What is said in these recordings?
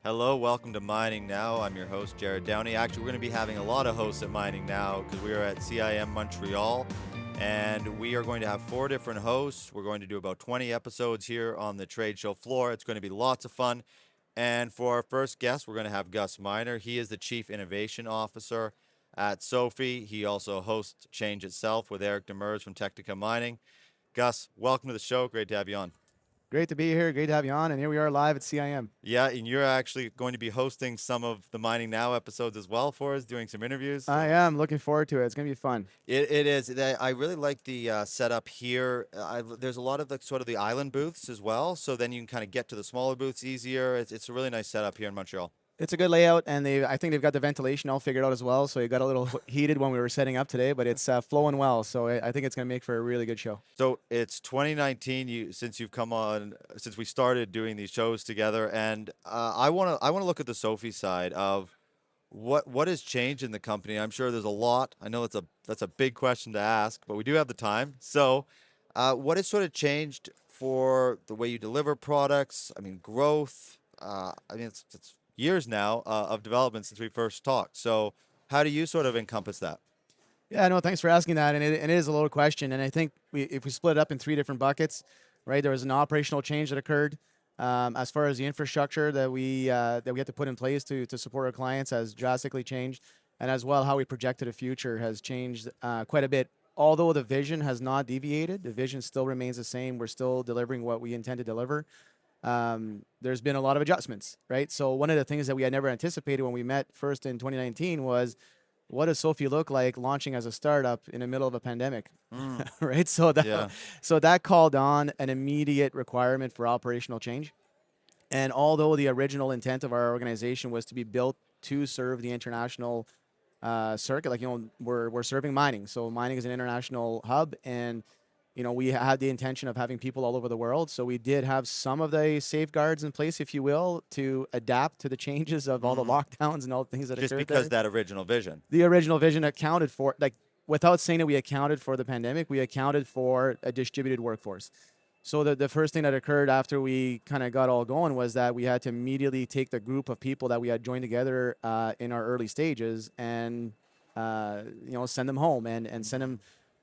Hello, welcome to Mining Now. I'm your host, Jerrod Downey. Actually, we're going to be having a lot of hosts at Mining Now because we are at CIM Montreal, and we are going to have 4 different hosts. We're going to do about 20 episodes here on the trade show floor. It's going to be lots of fun. And for our first guest, we're going to have Gus Minor. He is the Chief Innovation Officer at Sofvie. He also hosts Change Itself with Eric Demers from Technica Mining. Gus, welcome to the show. Great to have you on. Great to be here. Great to have you on. And here we are live at CIM. Yeah, and you're actually going to be hosting some of the Mining Now episodes as well for us, doing some interviews. I am looking forward to it. It's going to be fun. It is. I really like the setup here. There's a lot of the sort of the island booths as well, so then you can kind of get to the smaller booths easier. It's a really nice setup here in Montreal. It's a good layout, and I think they've got the ventilation all figured out as well. So it got a little heated when we were setting up today, but it's flowing well. So I think it's going to make for a really good show. So it's 2019. Since you've come on, since we started doing these shows together, and I wanna look at the Sofvie side of what has changed in the company. I'm sure there's a lot. I know that's a big question to ask, but we do have the time. So, what has sort of changed for the way you deliver products? I mean, growth. It's years now of development since we first talked. So, how do you sort of encompass that? Yeah, no, thanks for asking that. And it is a loaded question. And I think if we split it up in three different buckets, right, there was an operational change that occurred. As far as the infrastructure that we have to put in place to support our clients has drastically changed, and as well how we projected a future has changed quite a bit. Although the vision has not deviated, the vision still remains the same. We're still delivering what we intend to deliver. There's been a lot of adjustments, right? So one of the things that we had never anticipated when we met first in 2019 was, what does Sofvie look like launching as a startup in the middle of a pandemic, right? So Yeah. that called on an immediate requirement for operational change. And although the original intent of our organization was to be built to serve the international circuit, like, we're serving mining. So mining is an international hub, and we had the intention of having people all over the world. So we did have some of the safeguards in place, if you will, to adapt to the changes of all the lockdowns and all the things that Just occurred because there. that original vision. The original vision accounted for, like, without saying that we accounted for the pandemic, we accounted for a distributed workforce. So the first thing that occurred after we kind of got all going was that we had to immediately take the group of people that we had joined together in our early stages and send them home and send them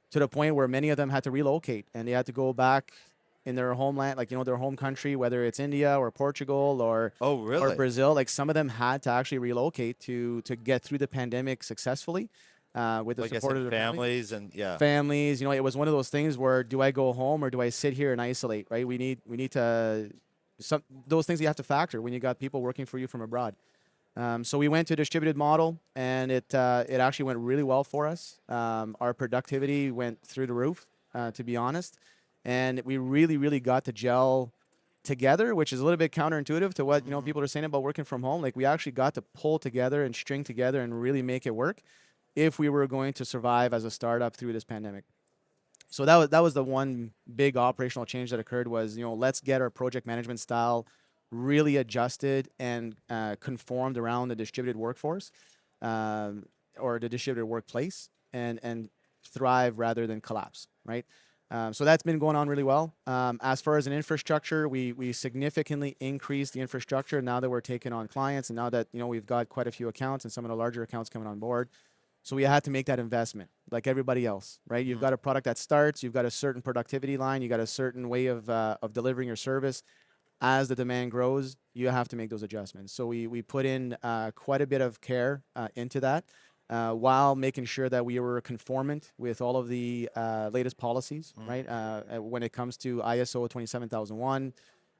to the point where many of them had to relocate, and they had to go back in their homeland, like, their home country, whether it's India or Portugal or Oh, really? Brazil. Like, some of them had to actually relocate to get through the pandemic successfully with the Like I support of said, their families. families and yeah. Families, it was one of those things where, do I go home or do I sit here and isolate, right? We need to, those things you have to factor when you got people working for you from abroad. So we went to a distributed model, and it actually went really well for us. Our productivity went through the roof, to be honest, and we really, really got to gel together, which is a little bit counterintuitive to what people are saying about working from home. Like, we actually got to pull together and string together and really make it work if we were going to survive as a startup through this pandemic. So that was the one big operational change that occurred was, let's get our project management style really adjusted and conformed around the distributed workforce or the distributed workplace and thrive rather than collapse, right? So that's been going on really well. As far as an infrastructure, we significantly increased the infrastructure now that we're taking on clients, and now that we've got quite a few accounts and some of the larger accounts coming on board. So we had to make that investment like everybody else, right? You've got a product that starts, you've got a certain productivity line, you got a certain way of delivering your service. As the demand grows, you have to make those adjustments. So we put in quite a bit of care into that while making sure that we were conformant with all of the latest policies, right? When it comes to ISO 27001,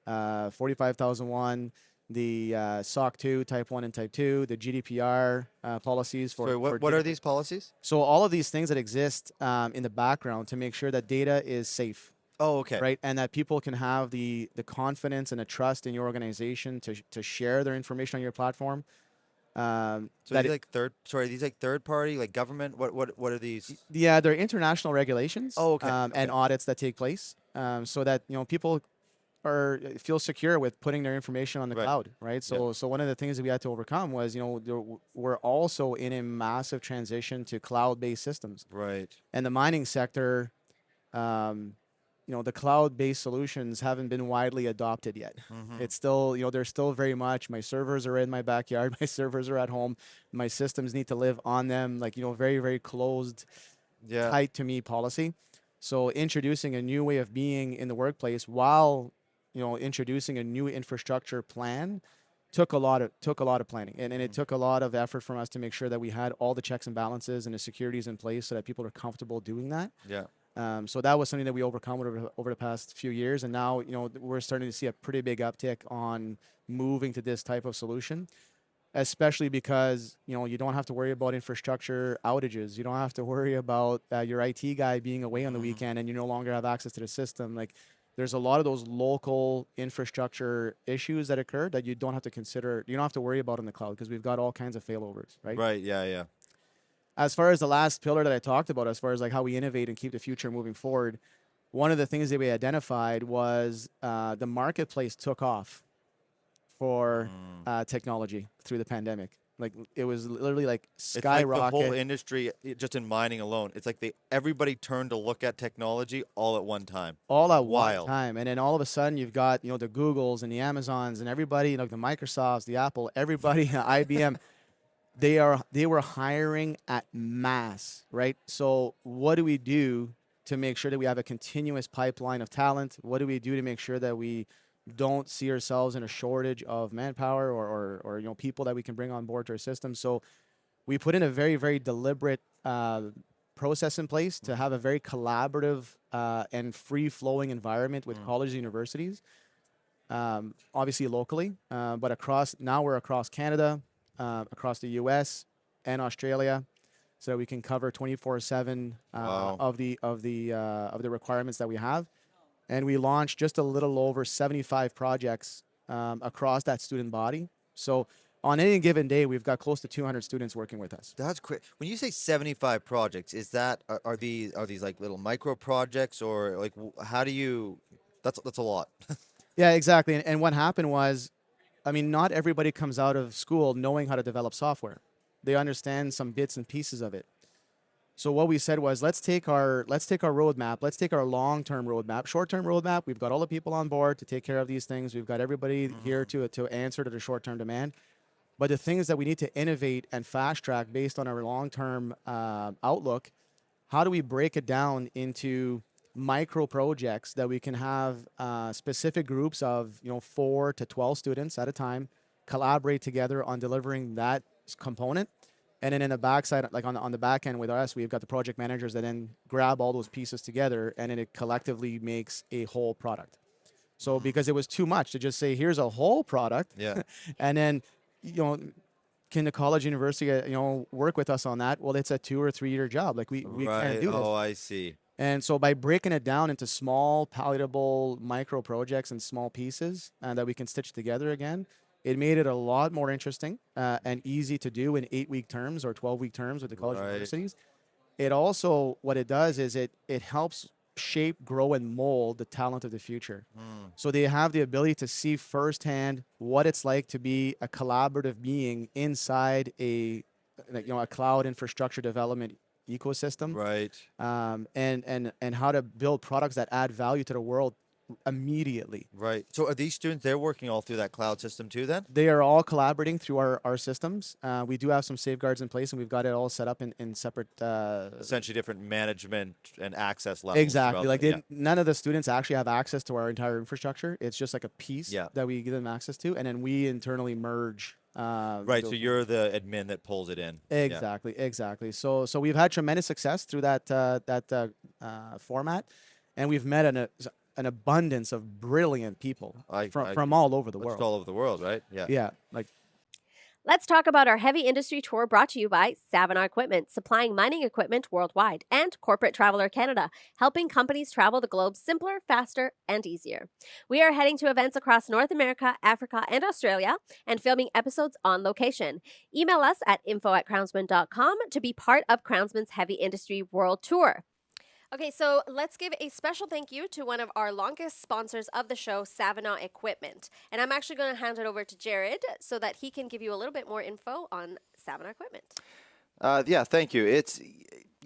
45001, the SOC 2, Type 1 and Type 2, the GDPR policies for. So what are these policies? So all of these things that exist in the background to make sure that data is safe. Oh, okay. Right, and that people can have the confidence and the trust in your organization to share their information on your platform. So these like third party, like government. What are these? Yeah, they're international regulations. Oh, okay. And audits that take place, so that people feel secure with putting their information on the cloud, right? So one of the things that we had to overcome was we're also in a massive transition to cloud-based systems, Right. and the mining sector. the cloud-based solutions haven't been widely adopted yet. It's still, they're still very much, my servers are in my backyard, my servers are at home, my systems need to live on them, like, very, very closed, Yeah. tight to me policy. So introducing a new way of being in the workplace while, introducing a new infrastructure plan took a lot of planning, and it took a lot of effort from us to make sure that we had all the checks and balances and the securities in place so that people are comfortable doing that. Yeah. So that was something that we overcome over the past few years, and now we're starting to see a pretty big uptick on moving to this type of solution, especially because you don't have to worry about infrastructure outages. You don't have to worry about your IT guy being away on the weekend and you no longer have access to the system. Like, there's a lot of those local infrastructure issues that occur that you don't have to consider. You don't have to worry about in the cloud because we've got all kinds of failovers, right? Right. Yeah. Yeah. As far as the last pillar that I talked about, as far as like how we innovate and keep the future moving forward, one of the things that we identified was the marketplace took off for technology through the pandemic. Like, it was literally like It's like the whole skyrocket industry, just in mining alone. It's like everybody turned to look at technology all at one time. all at one Wild. time. And then all of a sudden you've got, the Googles and the Amazons and everybody, the Microsofts, the Apple, everybody, IBM, they were hiring at mass, right? So what do we do to make sure that we have a continuous pipeline of talent? What do we do to make sure that we don't see ourselves in a shortage of manpower or people that we can bring on board to our system? So we put in a very, very deliberate process in place to have a very collaborative and free-flowing environment with colleges and universities, obviously locally, but now we're across Canada, across the US and Australia, so that we can cover 24/7 Wow. of the requirements that we have. And we launched just a little over 75 projects across that student body. So on any given day, we've got close to 200 students working with us. That's quick. When you say 75 projects, is that are these like little micro projects, or like how do you? That's a lot. Yeah, exactly. And what happened was, I mean, not everybody comes out of school knowing how to develop software. They understand some bits and pieces of it. So what we said was, let's take our roadmap, let's take our long-term roadmap, short-term roadmap. We've got all the people on board to take care of these things. We've got everybody here to answer to the short-term demand. But the things that we need to innovate and fast track based on our long-term outlook, how do we break it down into micro projects that we can have specific groups of 4 to 12 students at a time collaborate together on delivering that component? And then in the backside, like on the back end with us, we've got the project managers that then grab all those pieces together, and then it collectively makes a whole product. So because it was too much to just say, here's a whole product, Yeah. and then, can the college university, work with us on that? Well, it's a 2 or 3 year job. Like we can't Right. do this. Oh, I see. And so by breaking it down into small, palatable micro projects and small pieces that we can stitch together again, it made it a lot more interesting and easy to do in 8-week terms or 12-week terms with the college Right. universities. It also, what it does is it helps shape, grow, and mold the talent of the future. So they have the ability to see firsthand what it's like to be a collaborative being inside a cloud infrastructure development ecosystem, Right. and how to build products that add value to the world immediately. Right. So are these students, they're working all through that cloud system too then? They are all collaborating through our systems. We do have some safeguards in place, and we've got it all set up in separate. Essentially different management and access levels. Exactly. throughout Like the- none of the students actually have access to our entire infrastructure. It's just like a piece Yeah. that we give them access to, and then we internally merge. Right. So you're the admin that pulls it in. Yeah. Exactly. So we've had tremendous success through that format, and we've met an abundance of brilliant people from all over the It's world. all over the world, right? Yeah. Yeah, like Let's talk about our heavy industry tour brought to you by Savannah Equipment, supplying mining equipment worldwide, and Corporate Traveler Canada, helping companies travel the globe simpler, faster, and easier. We are heading to events across North America, Africa, and Australia, and filming episodes on location. Email us at info@crownsman.com to be part of Crownsman's Heavy Industry World Tour. Okay, so let's give a special thank you to one of our longest sponsors of the show, Savannah Equipment. And I'm actually going to hand it over to Jerrod so that he can give you a little bit more info on Savannah Equipment. Yeah, thank you. It's,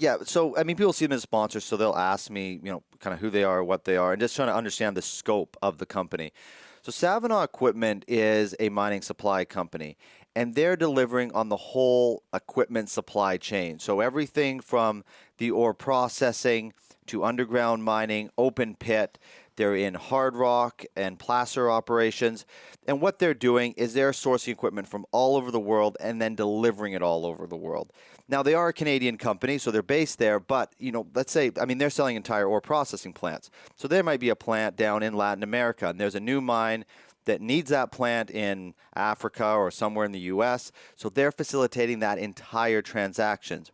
Yeah, so I mean, people see them as sponsors, so they'll ask me, kind of who they are, what they are, and just trying to understand the scope of the company. So Savanaugh Equipment is a mining supply company, and they're delivering on the whole equipment supply chain. So everything from the ore processing to underground mining, open pit. They're in hard rock and placer operations. And what they're doing is they're sourcing equipment from all over the world and then delivering it all over the world. Now, they are a Canadian company, so they're based there, but, let's say, I mean, they're selling entire ore processing plants. So there might be a plant down in Latin America, and there's a new mine that needs that plant in Africa or somewhere in the US. So they're facilitating that entire transactions.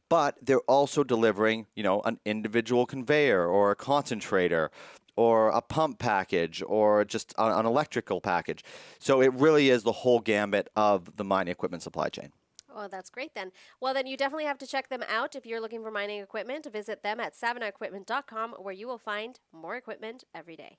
But they're also delivering, an individual conveyor or a concentrator or a pump package or just an electrical package. So it really is the whole gambit of the mining equipment supply chain. Oh, that's great then. Well, then you definitely have to check them out. If you're looking for mining equipment, visit them at savanaghequipment.com, where you will find more equipment every day.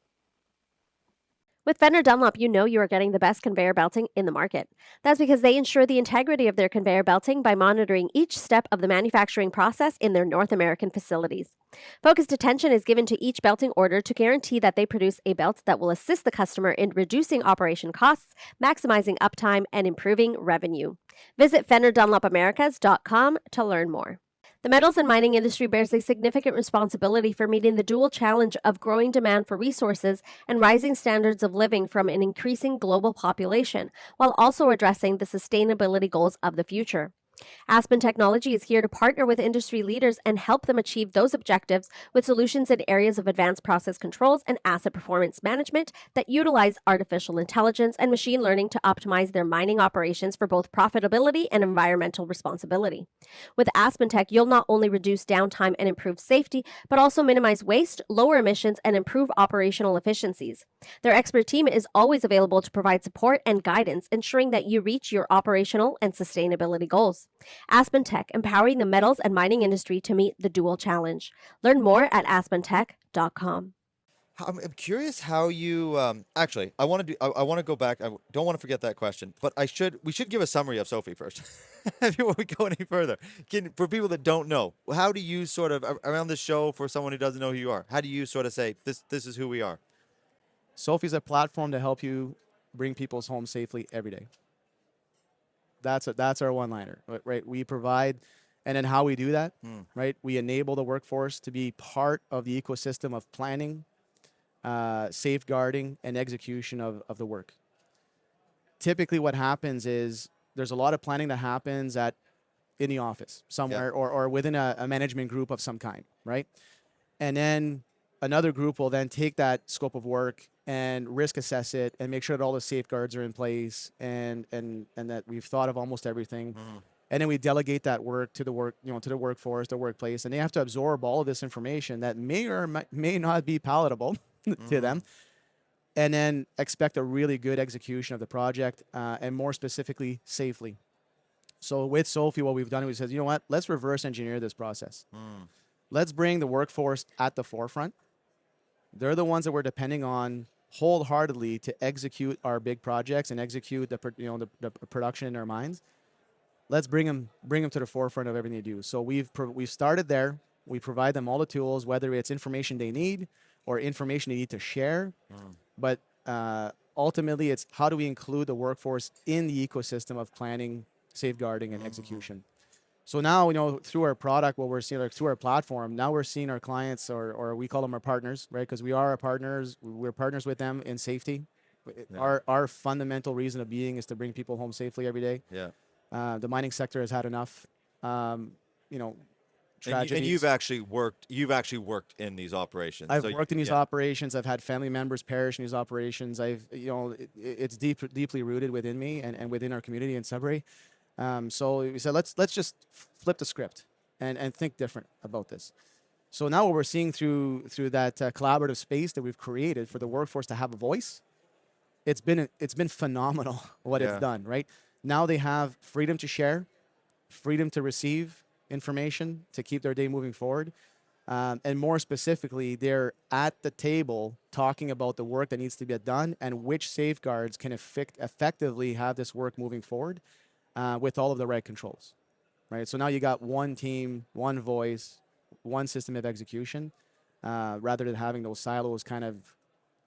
With Fender Dunlop, you know you are getting the best conveyor belting in the market. That's because they ensure the integrity of their conveyor belting by monitoring each step of the manufacturing process in their North American facilities. Focused attention is given to each belting order to guarantee that they produce a belt that will assist the customer in reducing operation costs, maximizing uptime, and improving revenue. Visit FenderDunlopAmericas.com to learn more. The metals and mining industry bears a significant responsibility for meeting the dual challenge of growing demand for resources and rising standards of living from an increasing global population, while also addressing the sustainability goals of the future. Aspen Technology is here to partner with industry leaders and help them achieve those objectives with solutions in areas of advanced process controls and asset performance management that utilize artificial intelligence and machine learning to optimize their mining operations for both profitability and environmental responsibility. With Aspen Tech, you'll not only reduce downtime and improve safety, but also minimize waste, lower emissions, and improve operational efficiencies. Their expert team is always available to provide support and guidance, ensuring that you reach your operational and sustainability goals. Aspen Tech, empowering the metals and mining industry to meet the dual challenge. Learn more at aspentech.com. I'm curious how you actually. I want to do. I want to go back. I don't want to forget that question, but we should give a summary of Sofvie first before we go any further. For people that don't know, how do you sort of around the show for someone who doesn't know who you are? How do you sort of say this is who we are? Sofvie is a platform to help you bring people's home safely every day. That's our one-liner, right? We provide, and then how we do that, right? We enable the workforce to be part of the ecosystem of planning, safeguarding, and execution of the work. Typically what happens is there's a lot of planning that happens in the office somewhere, or within a management group of some kind, right? And then another group will then take that scope of work and risk assess it and make sure that all the safeguards are in place and that we've thought of almost everything. And then we delegate that work to the workforce, the workplace, and they have to absorb all of this information that may or may not be palatable to them, and then expect a really good execution of the project, and more specifically, safely. So with Sofvie, what we've done is we said, you know what, let's reverse engineer this process. Let's bring the workforce at the forefront. They're the ones that we're depending on wholeheartedly to execute our big projects and execute the production in our mines. Let's bring them to the forefront of everything they do. So we've started there. We provide them all the tools, whether it's information they need or information they need to share. But ultimately, it's how do we include the workforce in the ecosystem of planning, safeguarding, and execution. So now, through our product, what we're seeing, like through our platform, now we're seeing our clients, or we call them our partners, right? Because we are our partners. We're partners with them in safety. Yeah. Our fundamental reason of being is to bring people home safely every day. Yeah. The mining sector has had enough, tragedies. And you've actually worked in these operations. I've worked in these operations. I've had family members perish in these operations. It's deeply rooted within me and within our community in Sudbury. So we said, let's just flip the script and think different about this. So now what we're seeing through that collaborative space that we've created for the workforce to have a voice, it's been phenomenal what it's done, right? Now they have freedom to share, freedom to receive information to keep their day moving forward. And more specifically, they're at the table talking about the work that needs to be done and which safeguards can effectively have this work moving forward with all of the right controls. right? So now you got one team, one voice, one system of execution, rather than having those silos kind of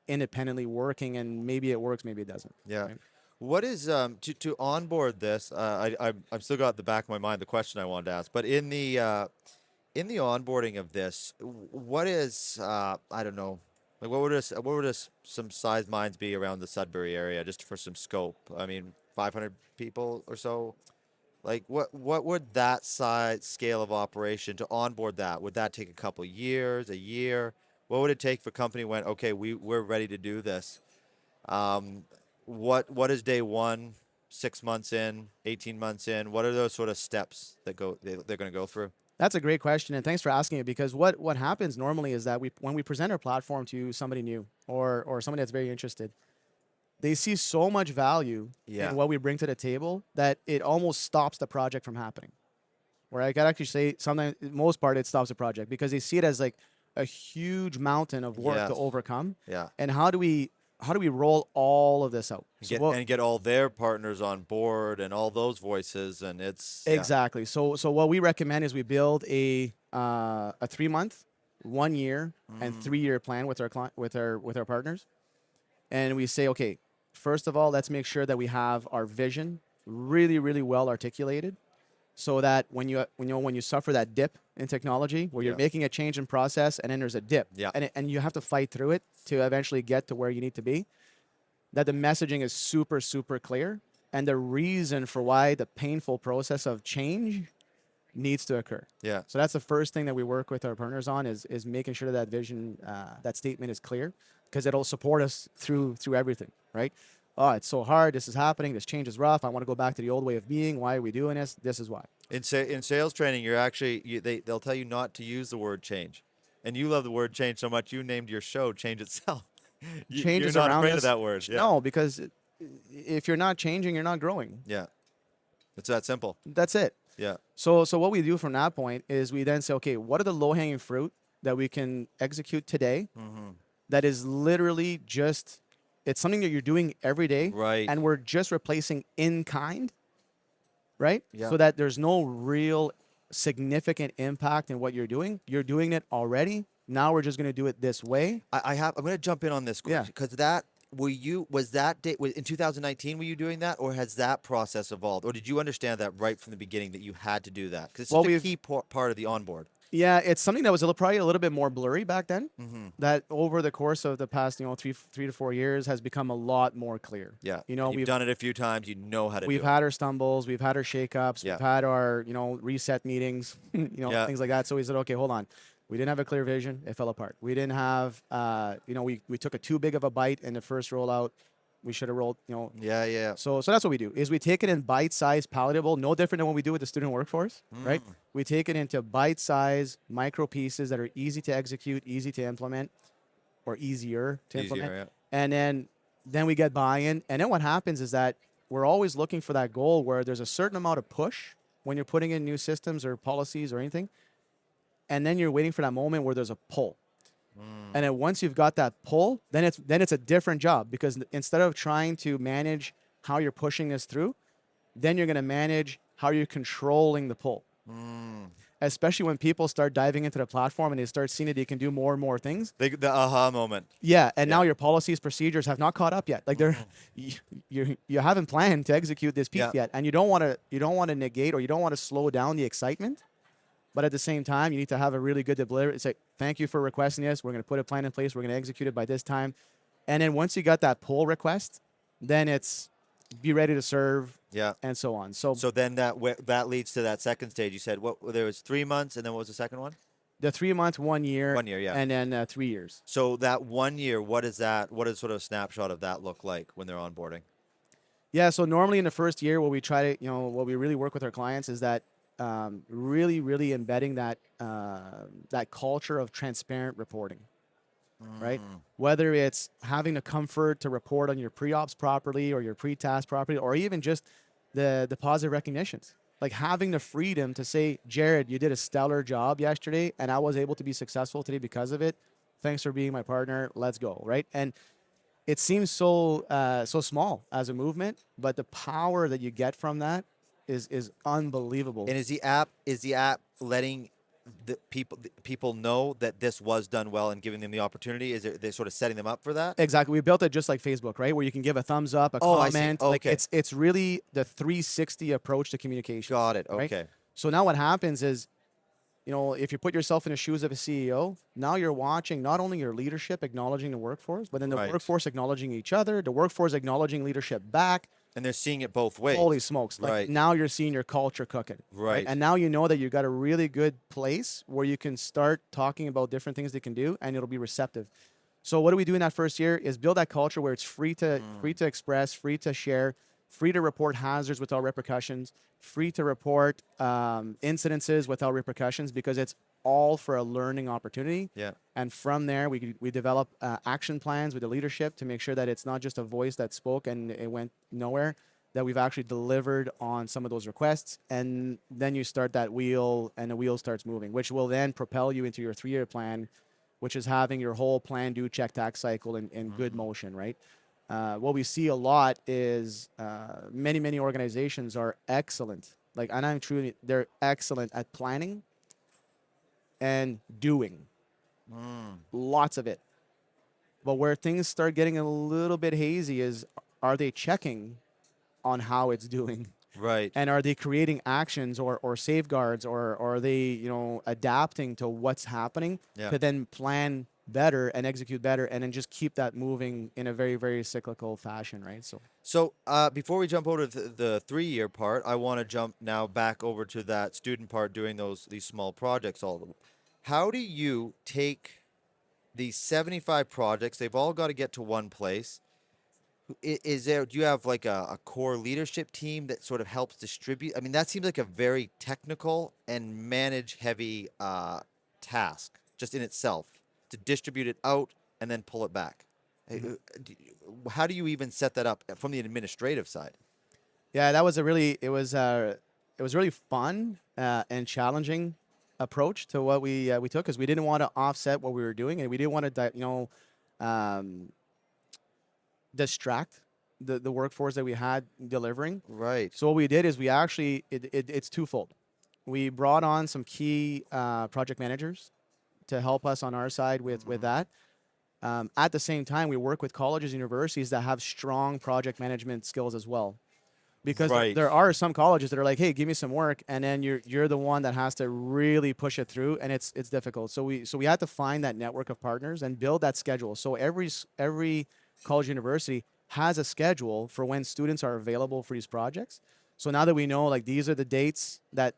independently working, and maybe it works, maybe it doesn't. Yeah. Right? What is to onboard this? I've still got in the back of my mind the question I wanted to ask, but in the onboarding of this, what is I don't know, like what would some size minds be around the Sudbury area just for some scope? I mean, 500 people or so. Like what would that size scale of operation to onboard that? Would that take a couple years, a year? What would it take if a company went, okay, we're ready to do this? Um, what is day one, 6 months in, 18 months in? What are those sort of steps that they're going to go through? That's a great question, and thanks for asking it, because what happens normally is that when we present our platform to somebody new or somebody that's very interested, they see so much value Yeah. in what we bring to the table that it almost stops the project from happening. Where I could actually say sometimes, most part, it stops the project because they see it as like a huge mountain of work to Yes. overcome. Yeah. And how do we roll all of this out? Get all their partners on board and all those voices, and it's Exactly. So what we recommend is we build a 3-month, 1 year, and 3-year plan with our with our partners, and we say, okay, first of all, let's make sure that we have our vision really, really well articulated, so that when you suffer that dip in technology where you're Yeah. making a change in process and then there's a dip, Yeah. and you have to fight through it to eventually get to where you need to be, that the messaging is super, super clear, and the reason for why the painful process of change needs to occur. Yeah. So that's the first thing that we work with our partners on is making sure that vision, that statement is clear, because it'll support us through everything, right? Oh, it's so hard. This is happening. This change is rough. I want to go back to the old way of being. Why are we doing this? This is why. In sales training, you're actually they'll tell you not to use the word change, and you love the word change so much you named your show Change Itself. Change You're is not around afraid us. of that word. Yeah. No, because if you're not changing, you're not growing. Yeah. It's that simple. That's it. Yeah. So what we do from that point is we then say, okay, what are the low-hanging fruit that we can execute today that is literally just, it's something that you're doing every day, Right. and we're just replacing in kind, right? Yeah. So that there's no real significant impact in what you're doing. You're doing it already. Now we're just going to do it this way. I'm going to jump in on this Yeah. question because was that date in 2019? Were you doing that, or has that process evolved, or did you understand that right from the beginning that you had to do that? Because it's Well, such a we've- key part of the onboard. Yeah, it's something that was probably a little bit more blurry back then. That over the course of the past, 3 to 4 years has become a lot more clear. Yeah. You've You've done it a few times. You know how to do We've it. had our stumbles, we've had our shakeups, Yeah. we've had our, reset meetings, Yeah. things like that. So we said, okay, hold on. We didn't have a clear vision. It fell apart. We didn't have, we took a too big of a bite in the first rollout. We should have rolled, Yeah. Yeah. So that's what we do is we take it in bite-sized, palatable, no different than what we do with the student workforce, right? We take it into bite-sized micro pieces that are easy to execute, easy to implement, or easier to implement. Yeah. And then we get buy-in. And then what happens is that we're always looking for that goal where there's a certain amount of push when you're putting in new systems or policies or anything. And then you're waiting for that moment where there's a pull. And then once you've got that pull, then it's a different job, because instead of trying to manage how you're pushing this through, then you're going to manage how you're controlling the pull. Especially when people start diving into the platform and they start seeing that they can do more and more things. The aha moment. Yeah, and now your policies, procedures have not caught up yet. Like you haven't planned to execute this piece yet, and you don't want to negate, or you don't want to slow down the excitement. But at the same time, you need to have a really good delivery. It's like, thank you for requesting this. We're going to put a plan in place. We're going to execute it by this time. And then once you got that pull request, then it's be ready to serve. Yeah. And so on. So then that leads to that second stage. You said there was 3 months, and then what was the second one? the 3 months, 1 year. 1 year, yeah. And then 3 years. So that 1 year, what is that? What does sort of a snapshot of that look like when they're onboarding? Yeah. So normally in the first year, what we try to, what we really work with our clients is that really, really embedding that that culture of transparent reporting, right? Whether it's having the comfort to report on your pre-ops properly or your pre-task properly, or even just the positive recognitions, like having the freedom to say, Jerrod, you did a stellar job yesterday, and I was able to be successful today because of it. Thanks for being my partner. Let's go, right? And it seems so small as a movement, but the power that you get from that is unbelievable. And is the app letting the people know that this was done well and giving them the opportunity? Is it, they're sort of setting them up for that? Exactly. We built it just like Facebook, right? Where you can give a thumbs up, a Oh, I see. comment. Like Okay. it's really the 360 approach to communication. Got it. right? Okay. So now what happens is, if you put yourself in the shoes of a CEO, now you're watching not only your leadership acknowledging the workforce, but then the Right. workforce acknowledging each other, the workforce acknowledging leadership back. And they're seeing it both ways. Holy smokes. Like Right. now you're seeing your culture cooking. Right. And now you know that you've got a really good place where you can start talking about different things they can do and it'll be receptive. So what do we do in that first year is build that culture where it's free to express, free to share, free to report hazards without repercussions, free to report incidences without repercussions, because it's all for a learning opportunity. Yeah. And from there, we develop action plans with the leadership to make sure that it's not just a voice that spoke and it went nowhere, that we've actually delivered on some of those requests. And then you start that wheel and the wheel starts moving, which will then propel you into your 3-year plan, which is having your whole plan, do, check, tax cycle in good motion, right? What we see a lot is many organizations are excellent. They're excellent at planning and doing. Lots of it. But where things start getting a little bit hazy is, are they checking on how it's doing? Right. And are they creating actions or safeguards, or are they, adapting to what's happening to then plan better and execute better and then just keep that moving in a very, very cyclical fashion, right? So before we jump over to the 3-year part, I want to jump now back over to that student part, doing these small projects. How do you take these 75 projects? They've all got to get to one place. Do you have like a core leadership team that sort of helps distribute? I mean, that seems like a very technical and manage heavy task just in itself, to distribute it out and then pull it back. How do you even set that up from the administrative side? Yeah, that was it was really fun and challenging approach to what we took, because we didn't want to offset what we were doing, and we didn't want to distract the workforce that we had delivering. Right. So what we did is we actually it's twofold. We brought on some key project managers to help us on our side with that. At the same time, we work with colleges and universities that have strong project management skills as well. Because there are some colleges that are like, hey, give me some work, and then you're the one that has to really push it through, and it's difficult. So we had to find that network of partners and build that schedule. So every college university has a schedule for when students are available for these projects. So now that we know, like, these are the dates that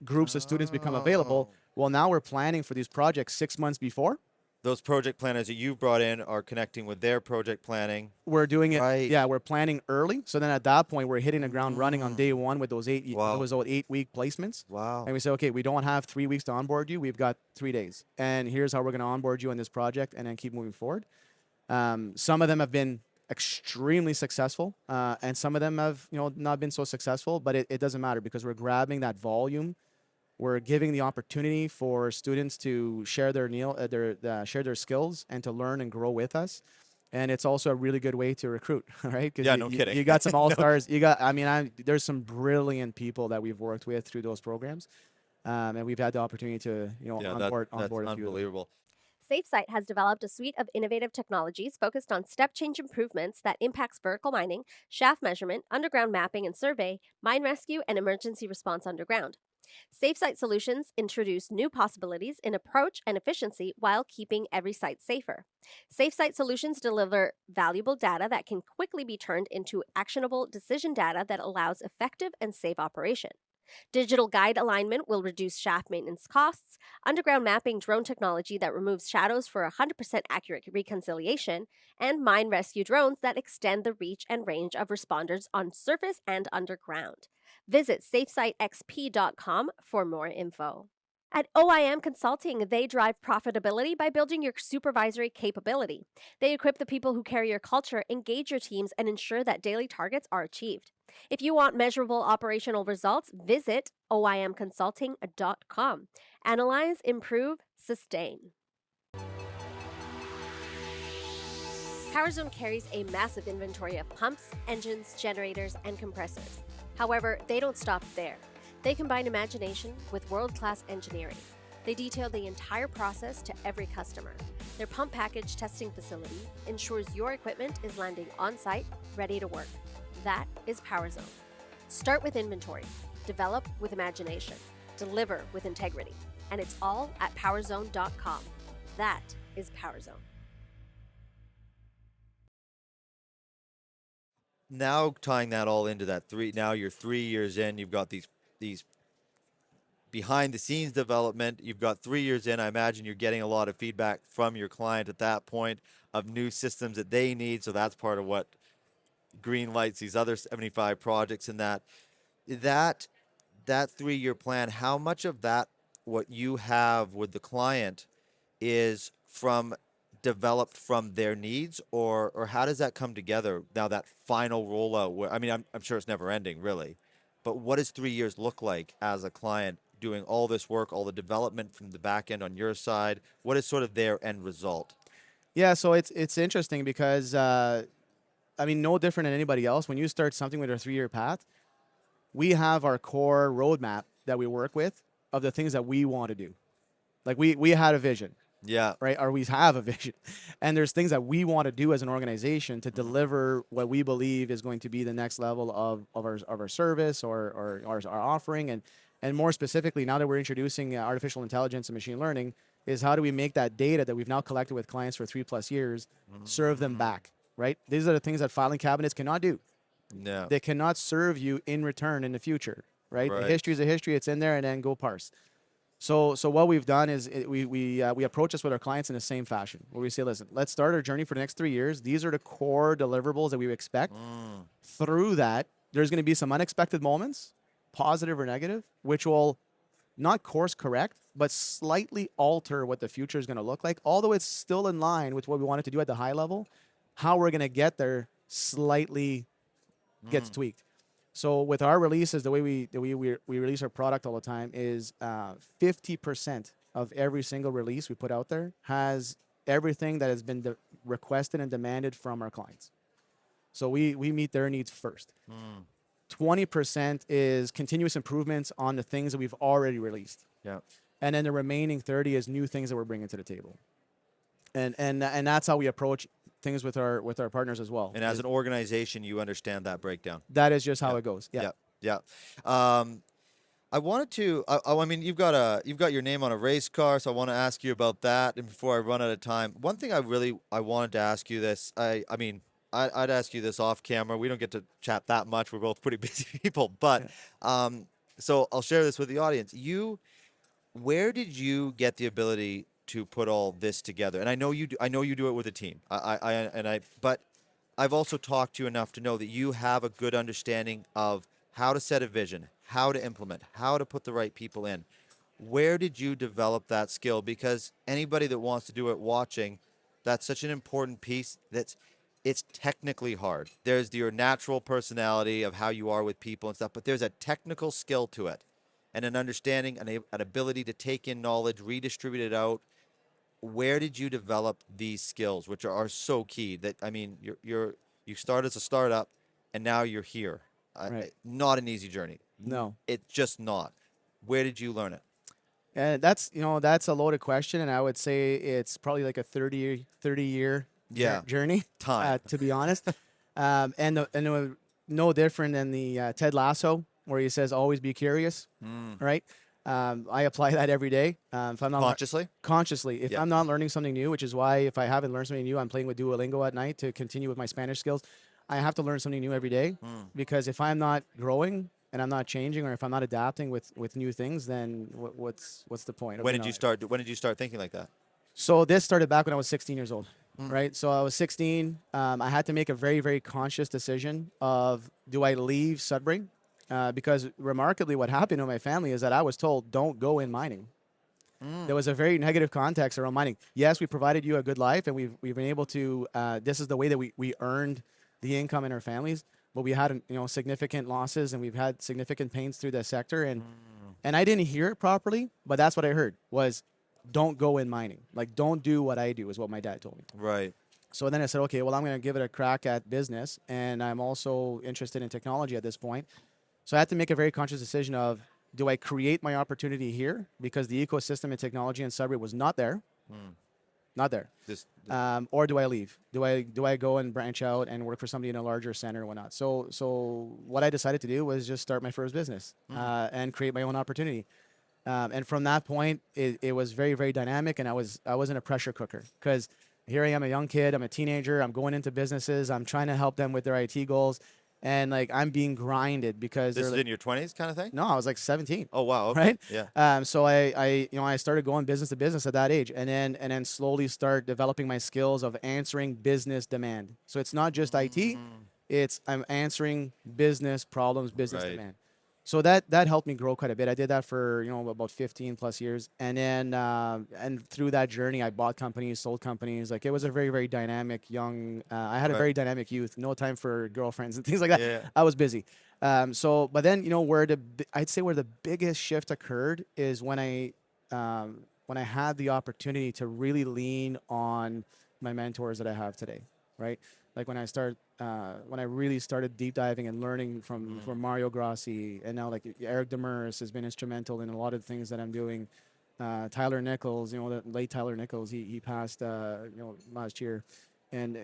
groups of students become available, well, now we're planning for these projects 6 months before. Those project planners that you've brought in are connecting with their project planning. We're doing it. Right. Yeah, we're planning early. So then at that point, we're hitting the ground running on day one with those 8-week placements. Wow. And we say, okay, we don't have 3 weeks to onboard you. We've got 3 days. And here's how we're going to onboard you on this project, and then keep moving forward. Some of them have been extremely successful, and some of them have not been so successful, but it doesn't matter, because we're grabbing that volume. We're giving the opportunity for students to share share their skills and to learn and grow with us. And it's also a really good way to recruit, right? Yeah, no kidding. You got some all-stars. There's some brilliant people that we've worked with through those programs. And we've had the opportunity to, onboard that's a few of them. unbelievable. SafeSite has developed a suite of innovative technologies focused on step change improvements that impacts vertical mining, shaft measurement, underground mapping and survey, mine rescue, and emergency response underground. SafeSite solutions introduce new possibilities in approach and efficiency while keeping every site safer. SafeSite solutions deliver valuable data that can quickly be turned into actionable decision data that allows effective and safe operation. Digital guide alignment will reduce shaft maintenance costs, underground mapping drone technology that removes shadows for 100% accurate reconciliation, and mine rescue drones that extend the reach and range of responders on surface and underground. Visit safesitexp.com for more info. At OIM Consulting, they drive profitability by building your supervisory capability. They equip the people who carry your culture, engage your teams, and ensure that daily targets are achieved. If you want measurable operational results, visit oimconsulting.com. Analyze, improve, sustain. PowerZone carries a massive inventory of pumps, engines, generators, and compressors. However, they don't stop there. They combine imagination with world-class engineering. They detail the entire process to every customer. Their pump package testing facility ensures your equipment is landing on-site, ready to work. That is PowerZone. Start with inventory, develop with imagination, deliver with integrity, and it's all at powerzone.com. That is PowerZone. Now tying that all into that now you're 3 years in, you've got these behind the scenes development, you've got 3 years in. I imagine you're getting a lot of feedback from your client at that point of new systems that they need, so that's part of what green lights these other 75 projects. In that 3-year plan, how much of that what you have with the client is developed from their needs, or how does that come together now, that final rollout where, I mean, I'm sure it's never ending really, but what does 3 years look like as a client doing all this work, all the development from the back end on your side? What is sort of their end result? Yeah, so it's interesting because I mean, no different than anybody else. When you start something with a 3-year path, we have our core roadmap that we work with of the things that we want to do. Like we had a vision. Yeah. Right? Or we have a vision. And there's things that we want to do as an organization to deliver what we believe is going to be the next level of our service or our offering. And more specifically, now that we're introducing artificial intelligence and machine learning, is how do we make that data that we've now collected with clients for 3+ years serve them back, right? These are the things that filing cabinets cannot do. Yeah. They cannot serve you in return in the future, right? Right. The history is a history. It's in there, and then go parse. So what we've done is we approach this with our clients in the same fashion, where we say, listen, let's start our journey for the next 3 years. These are the core deliverables that we expect. Through that, there's going to be some unexpected moments, positive or negative, which will not course correct, but slightly alter what the future is going to look like. Although it's still in line with what we wanted to do at the high level, how we're going to get there slightly gets tweaked. So with our releases, the way we release our product all the time is 50% of every single release we put out there has everything that has been requested and demanded from our clients. So we meet their needs first. 20% is continuous improvements on the things that we've already released. Yeah. And then the remaining 30 is new things that we're bringing to the table. And that's how we approach things with our partners as well. And as an organization, you understand that breakdown. That is just how it goes. Yeah. Yeah. I wanted to. I mean, you've got your name on a race car, so I want to ask you about that. And before I run out of time, one thing I wanted to ask you this. I'd ask you this off camera. We don't get to chat that much. We're both pretty busy people, but so I'll share this with the audience. Where did you get the ability to put all this together? And I know you do. I know you do it with a team. But I've also talked to you enough to know that you have a good understanding of how to set a vision, how to implement, how to put the right people in. Where did you develop that skill? Because anybody that wants to do it watching, that's such an important piece. It's technically hard. There's your natural personality of how you are with people and stuff, but there's a technical skill to it, and an understanding, an ability to take in knowledge, redistribute it out. Where did you develop these skills, which are so key? That, I mean, you start as a startup, and now you're here. Right. Not an easy journey. No, It's just not. Where did you learn it? and that's a loaded question, and I would say it's probably like a 30-year journey. Time. To be honest, no different than the Ted Lasso, where he says always be curious, right? I apply that every day. If I'm not consciously, if I'm not learning something new, which is why if I haven't learned something new, I'm playing with Duolingo at night to continue with my Spanish skills. I have to learn something new every day, because if I'm not growing and I'm not changing, or if I'm not adapting with new things, then what's the point? When did you start thinking like that? So this started back when I was 16 years old, right? So I was 16. I had to make a very, very conscious decision of, do I leave Sudbury? Because remarkably, what happened in my family is that I was told, don't go in mining. There was a very negative context around mining. Yes, we provided you a good life, and we've been able to, this is the way that we earned the income in our families, but we had significant losses, and we've had significant pains through the sector. And I didn't hear it properly, but that's what I heard was, don't go in mining. Like, don't do what I do, is what my dad told me. Right. So then I said, okay, well, I'm going to give it a crack at business, and I'm also interested in technology at this point. So I had to make a very conscious decision of, do I create my opportunity here because the ecosystem and technology in Sudbury was not there, not there, or do I leave? Do I go and branch out and work for somebody in a larger center or whatnot? So what I decided to do was just start my first business and create my own opportunity. And from that point, it was very, very dynamic, and I wasn't a pressure cooker, because here I am, a young kid, I'm a teenager, I'm going into businesses, I'm trying to help them with their IT goals, and like I'm being grinded because This is like, in your 20s kind of thing? no, I was like 17. Oh, wow. Okay. Right? Yeah. So I started going business to business at that age, and then slowly start developing my skills of answering business demand. So it's not just IT, it's I'm answering business problems, business Right. demand. So that helped me grow quite a bit. I did that for about 15 plus years, and then and through that journey, I bought companies, sold companies. Like, it was a very, very dynamic young. I had a Right. very dynamic youth. No time for girlfriends and things like that. Yeah. I was busy. But then I'd say where the biggest shift occurred is when I had the opportunity to really lean on my mentors that I have today, right? Like when I really started deep diving and learning from Mario Grossi, and now like Eric Demers has been instrumental in a lot of the things that I'm doing. Tyler Nichols, the late Tyler Nichols, he passed last year, and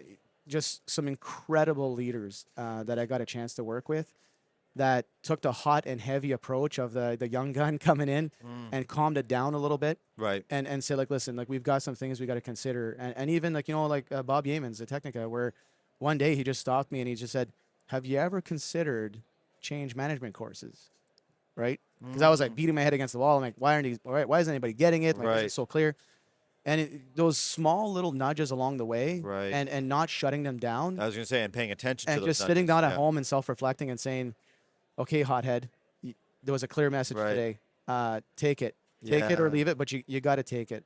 just some incredible leaders that I got a chance to work with, that took the hot and heavy approach of the young gun coming in and calmed it down a little bit. Right. And say, like, listen, like, we've got some things we got to consider. And even like Bob Yeamans at Technica, where one day he just stopped me and he just said, have you ever considered change management courses? Right? Because I was like beating my head against the wall. I'm like, why isn't anybody getting it? Like, Right. it's so clear. And those small little nudges along the way, Right. and not shutting them down, I was going to say, and paying attention to and those just sitting nudges. down at Yeah. home and self-reflecting and saying, okay, hothead, there was a clear message Right. today. Take it. Take it or Yeah. leave it, but you got to take it.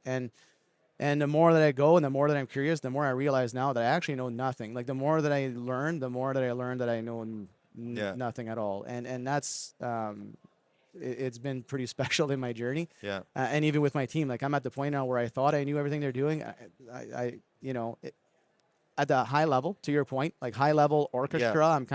And the more that I go and the more that I'm curious, the more I realize now that I actually know nothing. Like, the more that I learn, the more that I learn that I know nothing at all. And that's it's been pretty special in my journey. Yeah. And even with my team, like, I'm at the point now where I thought I knew everything they're doing. At the high level, to your point, like high level orchestra,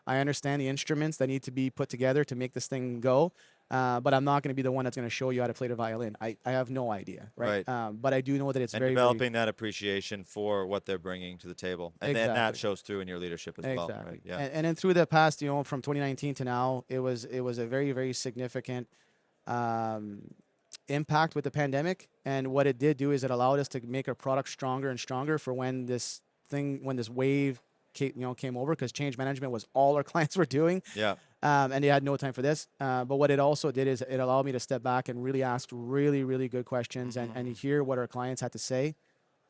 I understand the instruments that need to be put together to make this thing go. But I'm not going to be the one that's going to show you how to play the violin. I have no idea, right? But I do know that it's And very, developing that appreciation for what they're bringing to the table. And then that Exactly. shows through in your leadership as well. Exactly. Right? Yeah. And then through the past, from 2019 to now, it was a very, very significant impact with the pandemic. And what it did do is it allowed us to make our product stronger and stronger for when this wave came over, because change management was all our clients were doing. Yeah. And they had no time for this. But what it also did is it allowed me to step back and really ask really, really good questions and hear what our clients had to say,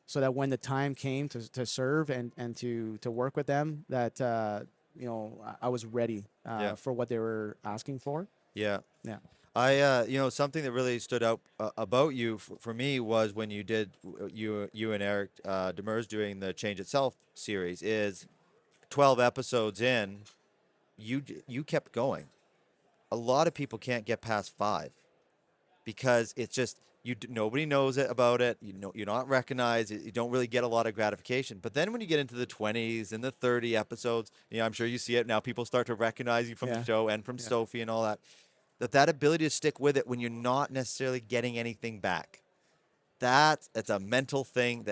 so that when the time came to serve and to work with them, that I was ready for what they were asking for. Yeah. Yeah. I, something that really stood out about you for me was when you did, you and Eric Demers doing the Change Itself series, is 12 episodes in, you kept going. A lot of people can't get past 5 because it's just, nobody knows about it. You're not recognized. You don't really get a lot of gratification. But then when you get into the 20s and the 30 episodes, I'm sure you see it now. People start to recognize you from the show and from Sofvie and all that. That ability to stick with it when you're not necessarily getting anything back. It's a mental thing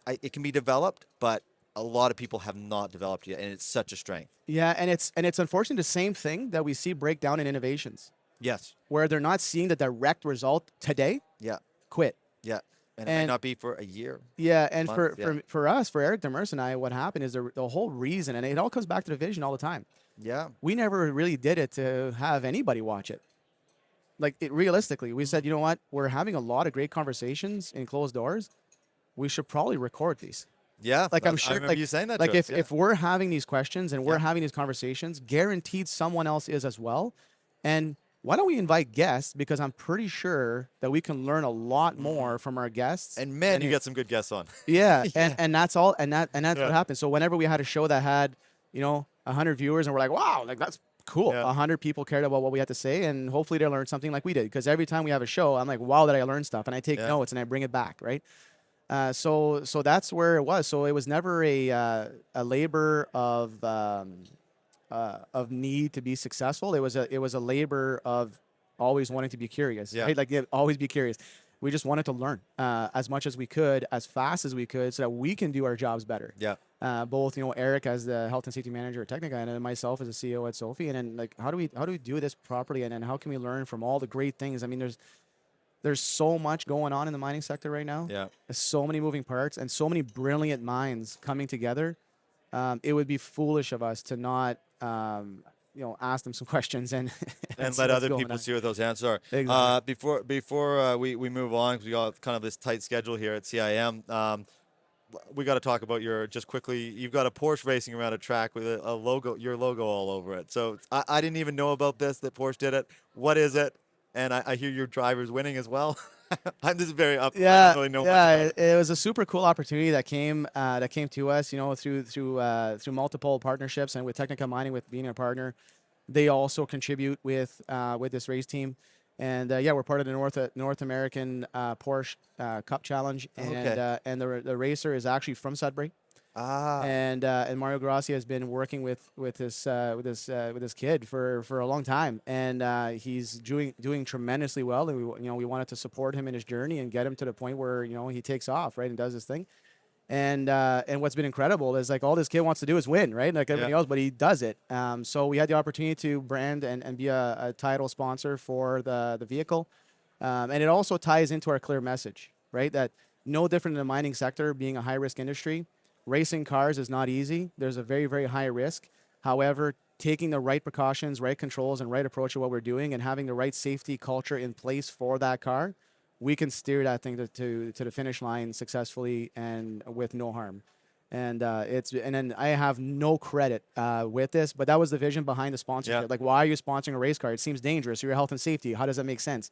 it can be developed, but a lot of people have not developed yet, and it's such a strength. Yeah, and it's unfortunately the same thing that we see break down in innovations, Yes. where they're not seeing the direct result today. Yeah. Quit. Yeah. And it might not be for a year. Yeah, and month, for us, for Eric Demers and I, what happened is the whole reason, and it all comes back to the vision all the time. Yeah. We never really did it to have anybody watch it. Like, realistically, we said, you know what? We're having a lot of great conversations in closed doors. We should probably record these. Yeah. Like, I'm sure, I remember you saying that like to us, if we're having these questions and we're having these conversations, guaranteed someone else is as well. And why don't we invite guests? Because I'm pretty sure that we can learn a lot more from our guests. And man, you got some good guests on. Yeah, and that's all, and that's what happened. So whenever we had a show that had 100 viewers, and we're like, wow, like, that's cool. 100 people cared about what we had to say, and hopefully they learned something like we did. Because every time we have a show, I'm like, wow, did I learn stuff? And I take notes and I bring it back, right? So that's where it was. So it was never a labor of of need to be successful. It was a labor of always wanting to be curious. Yeah. Right? Like always be curious. We just wanted to learn as much as we could, as fast as we could, so that we can do our jobs better. Yeah. Both, Eric as the health and safety manager at Technica, and then myself as the CEO at Sofvie. And then like, how do we do this properly? And then how can we learn from all the great things? I mean, there's so much going on in the mining sector right now. Yeah. There's so many moving parts and so many brilliant minds coming together. It would be foolish of us to not, ask them some questions and and see let what's other going people on. see what those answers are. Exactly. Before we move on, because we got kind of this tight schedule here at CIM. We got to talk about just quickly. You've got a Porsche racing around a track with a logo, your logo all over it. So I didn't even know about this, that Porsche did it. What is it? And I hear your driver's winning as well. I'm just very up. Yeah, I don't really know much about it. it was a super cool opportunity that came to us, through multiple partnerships, and with Technica Mining, with being a partner, they also contribute with this race team, and we're part of the North American Porsche Cup Challenge, and Okay. and the racer is actually from Sudbury. And Mario Grassi has been working with this kid for a long time, and he's doing tremendously well. And we wanted to support him in his journey and get him to the point where he takes off, right, and does his thing. And what's been incredible is like all this kid wants to do is win, right, like everybody else, but he does it. So we had the opportunity to brand and be a title sponsor for the vehicle, and it also ties into our clear message, right, that no different in the mining sector, being a high risk industry. Racing cars is not easy. There's a very, very high risk. However, taking the right precautions, right controls, and right approach to what we're doing, and having the right safety culture in place for that car, we can steer that thing to the finish line successfully and with no harm. And then I have no credit with this, but that was the vision behind the sponsorship. Yeah. Like, why are you sponsoring a race car? It seems dangerous. You're health and safety. How does that make sense?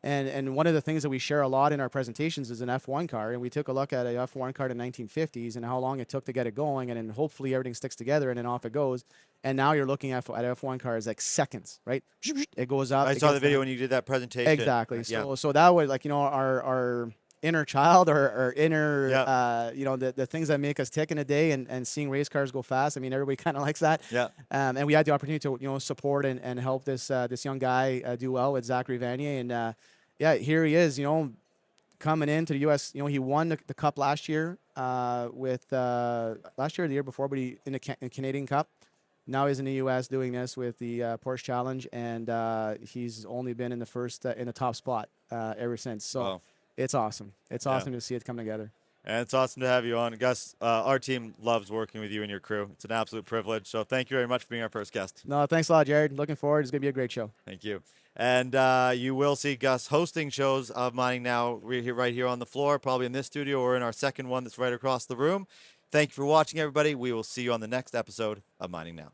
And one of the things that we share a lot in our presentations is an F1 car, and we took a look at a F1 car in the 1950s and how long it took to get it going, and then hopefully everything sticks together, and then off it goes. And now you're looking at F1 cars like seconds, right? It goes up. I saw the video when you did that presentation. Exactly. Yeah. So that was like our inner child, or our inner the things that make us tick in a day, and seeing race cars go fast. I mean, everybody kind of likes that. Yeah. And we had the opportunity to support and help this young guy do well with Zachary Vanier, and here he is, coming into the U.S. He won the Cup last year with last year or the year before, but in the Canadian Cup. Now he's in the U.S. doing this with the Porsche Challenge, and he's only been in the top spot ever since. So Wow. It's awesome. It's awesome to see it come together. And it's awesome to have you on. Gus, our team loves working with you and your crew. It's an absolute privilege. So thank you very much for being our first guest. No, thanks a lot, Jerrod. Looking forward. It's going to be a great show. Thank you. And you will see Gus hosting shows of Mining Now right here on the floor, probably in this studio or in our second one that's right across the room. Thank you for watching, everybody. We will see you on the next episode of Mining Now.